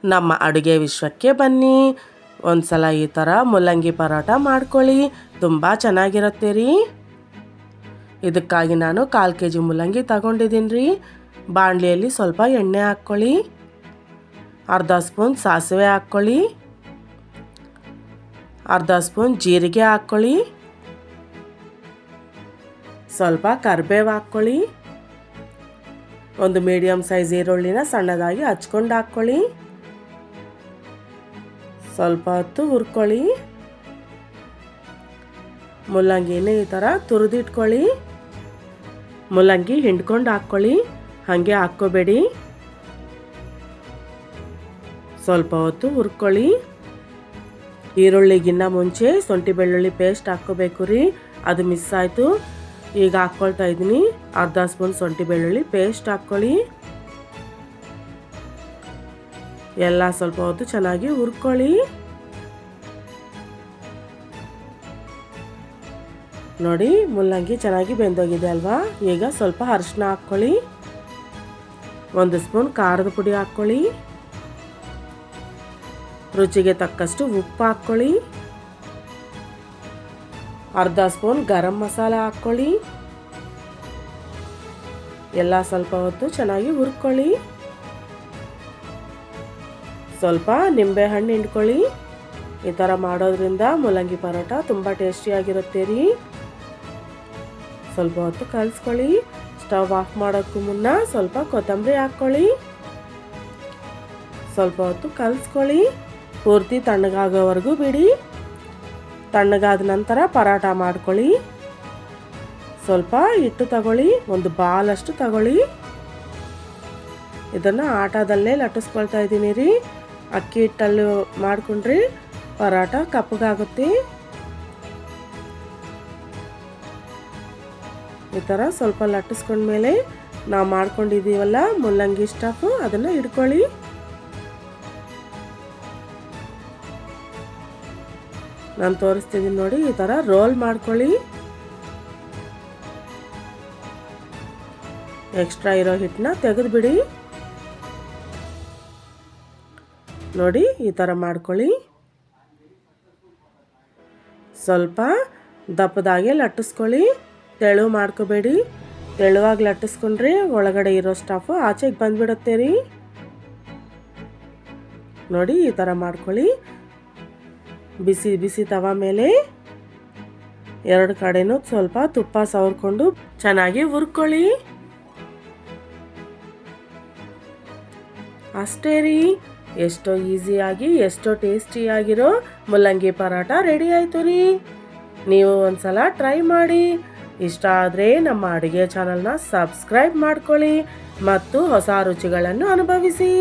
ನಮ್ಮ ಅಡುಗೆ ವಿಶ್ವಕ್ಕೆ ಬನ್ನಿ. ಒಂದ್ಸಲ ಈ ಥರ ಮೂಲಂಗಿ ಪರೋಟ ಮಾಡ್ಕೊಳ್ಳಿ, ತುಂಬ ಚೆನ್ನಾಗಿರುತ್ತೆ ರೀ. ಇದಕ್ಕಾಗಿ ನಾನು 1/4 kg ಮೂಲಂಗಿ ತಗೊಂಡಿದ್ದೀನಿ ರೀ. ಬಾಣಲಿಯಲ್ಲಿ ಸ್ವಲ್ಪ ಎಣ್ಣೆ ಹಾಕ್ಕೊಳ್ಳಿ, ಅರ್ಧ ಸ್ಪೂನ್ ಸಾಸಿವೆ ಹಾಕ್ಕೊಳ್ಳಿ, ಅರ್ಧ ಸ್ಪೂನ್ ಜೀರಿಗೆ ಹಾಕ್ಕೊಳ್ಳಿ, ಸ್ವಲ್ಪ ಕರಿಬೇವು ಹಾಕ್ಕೊಳ್ಳಿ, ಒಂದು ಮೀಡಿಯಮ್ ಸೈಜ್ ಈರುಳ್ಳಿನ ಸಣ್ಣದಾಗಿ ಹಚ್ಕೊಂಡು ಹಾಕ್ಕೊಳ್ಳಿ, ಸ್ವಲ್ಪ ಹೊತ್ತು ಹುರ್ಕೊಳ್ಳಿ. ಮೂಲಂಗಿನ ಈ ಥರ ತುರಿದಿಟ್ಕೊಳ್ಳಿ. ಮೂಲಂಗಿ ಹಿಂಡ್ಕೊಂಡು ಹಾಕ್ಕೊಳ್ಳಿ, ಹಾಗೆ ಹಾಕ್ಕೋಬೇಡಿ. ಸ್ವಲ್ಪ ಹೊತ್ತು ಹುರ್ಕೊಳ್ಳಿ. ಈರುಳ್ಳಿಗಿನ್ನ ಮುಂಚೆ ಶುಂಠಿ ಬೆಳ್ಳುಳ್ಳಿ ಪೇಸ್ಟ್ ಹಾಕ್ಕೋಬೇಕು ರೀ, ಅದು ಮಿಸ್ ಆಯಿತು. ಈಗ ಹಾಕ್ಕೊಳ್ತಾ ಇದ್ದೀನಿ. ಅರ್ಧ ಸ್ಪೂನ್ ಶುಂಠಿ ಬೆಳ್ಳುಳ್ಳಿ ಪೇಸ್ಟ್ ಹಾಕ್ಕೊಳ್ಳಿ. ಎಲ್ಲ ಸ್ವಲ್ಪ ಹೊತ್ತು ಚೆನ್ನಾಗಿ ಹುರ್ಕೊಳ್ಳಿ. ನೋಡಿ, ಮೂಲಂಗಿ ಚೆನ್ನಾಗಿ ಬೆಂದೋಗಿದೆ ಅಲ್ವಾ. ಈಗ ಸ್ವಲ್ಪ ಅರಿಶಿನ ಹಾಕ್ಕೊಳ್ಳಿ, 1 ಸ್ಪೂನ್ ಖಾರದ ಪುಡಿ ಹಾಕ್ಕೊಳ್ಳಿ, ರುಚಿಗೆ ತಕ್ಕಷ್ಟು ಉಪ್ಪು ಹಾಕ್ಕೊಳ್ಳಿ, ಅರ್ಧ ಸ್ಪೂನ್ ಗರಂ ಮಸಾಲ ಹಾಕ್ಕೊಳ್ಳಿ. ಎಲ್ಲ ಸ್ವಲ್ಪ ಹೊತ್ತು ಚೆನ್ನಾಗಿ ಹುರ್ಕೊಳ್ಳಿ. ಸ್ವಲ್ಪ ನಿಂಬೆ ಹಣ್ಣು ಹಿಂಡ್ಕೊಳ್ಳಿ. ಈ ಥರ ಮಾಡೋದ್ರಿಂದ ಮೂಲಂಗಿ ಪರೋಟ ತುಂಬ ಟೇಸ್ಟಿಯಾಗಿರುತ್ತೆ ರೀ. ಸ್ವಲ್ಪ ಹೊತ್ತು ಕಲಿಸ್ಕೊಳ್ಳಿ. ಸ್ಟವ್ ಆಫ್ ಮಾಡೋಕ್ಕೂ ಮುನ್ನ ಸ್ವಲ್ಪ ಕೊತ್ತಂಬರಿ ಹಾಕ್ಕೊಳ್ಳಿ. ಸ್ವಲ್ಪ ಹೊತ್ತು ಕಲಿಸ್ಕೊಳ್ಳಿ. ಪೂರ್ತಿ ತಣ್ಣಗಾಗೋವರೆಗೂ ಬಿಡಿ. ತಣ್ಣಗಾದ ನಂತರ ಪರೋಟ ಮಾಡ್ಕೊಳ್ಳಿ. ಸ್ವಲ್ಪ ಹಿಟ್ಟು ತಗೊಳ್ಳಿ, ಒಂದು ಬಾಲಷ್ಟು ತಗೊಳ್ಳಿ. ಇದನ್ನು ಆಟದಲ್ಲೇ ಲಟ್ಟಿಸ್ಕೊಳ್ತಾ ಇದ್ದೀನಿ ರೀ. ಅಕ್ಕಿ ಹಿಟ್ಟಲ್ಲಿ ಮಾಡ್ಕೊಂಡ್ರಿ ಪರೋಟ ಕಪ್ಪಗಾಗುತ್ತೆ. ಈ ಥರ ಸ್ವಲ್ಪ ಲಟ್ಟಿಸ್ಕೊಂಡ್ಮೇಲೆ ನಾವು ಮಾಡ್ಕೊಂಡಿದ್ದೀವಲ್ಲ ಮೂಲಂಗಿ ಸ್ಟಫು, ಅದನ್ನು ಹಿಡ್ಕೊಳ್ಳಿ. ನಾನು ತೋರಿಸ್ತಿದ್ದೀನಿ ನೋಡಿ, ಈ ಥರ ರೋಲ್ ಮಾಡ್ಕೊಳ್ಳಿ. ಎಕ್ಸ್ಟ್ರಾ ಇರೋ ಹಿಟ್ಟನ್ನ ತೆಗೆದುಬಿಡಿ. ನೋಡಿ, ಈ ಥರ ಮಾಡ್ಕೊಳ್ಳಿ. ಸ್ವಲ್ಪ ದಪ್ಪದಾಗೆ ಲಟ್ಟಿಸ್ಕೊಳ್ಳಿ, ತೆಳು ಮಾಡ್ಕೋಬೇಡಿ. ತೆಳುವಾಗಿ ಲಟ್ಟಿಸ್ಕೊಂಡ್ರೆ ಒಳಗಡೆ ಇರೋ ಸ್ಟಫು ಆಚೆಗೆ ಬಂದ್ಬಿಡುತ್ತೆ ರೀ. ನೋಡಿ, ಈ ಥರ ಮಾಡ್ಕೊಳ್ಳಿ. ಬಿಸಿ ಬಿಸಿ ತವ ಮೇಲೆ 2 ಕಡೆನೂ ಸ್ವಲ್ಪ ತುಪ್ಪ ಸವರ್ಕೊಂಡು ಚೆನ್ನಾಗಿ ಹುರ್ಕೊಳ್ಳಿ. ಅಷ್ಟೇ ರೀ, ಎಷ್ಟೋ ಈಸಿಯಾಗಿ ಎಷ್ಟೋ ಟೇಸ್ಟಿಯಾಗಿರೋ ಮೂಲಂಗಿ ಪರೋಟ ರೆಡಿ ಆಯಿತು ರೀ. ನೀವು ಒಂದ್ಸಲ ಟ್ರೈ ಮಾಡಿ. ಇಷ್ಟ ಆದರೆ ನಮ್ಮ ಅಡುಗೆ ಚಾನಲ್ನ ಸಬ್ಸ್ಕ್ರೈಬ್ ಮಾಡ್ಕೊಳ್ಳಿ ಮತ್ತು ಹೊಸ ರುಚಿಗಳನ್ನು ಅನುಭವಿಸಿ.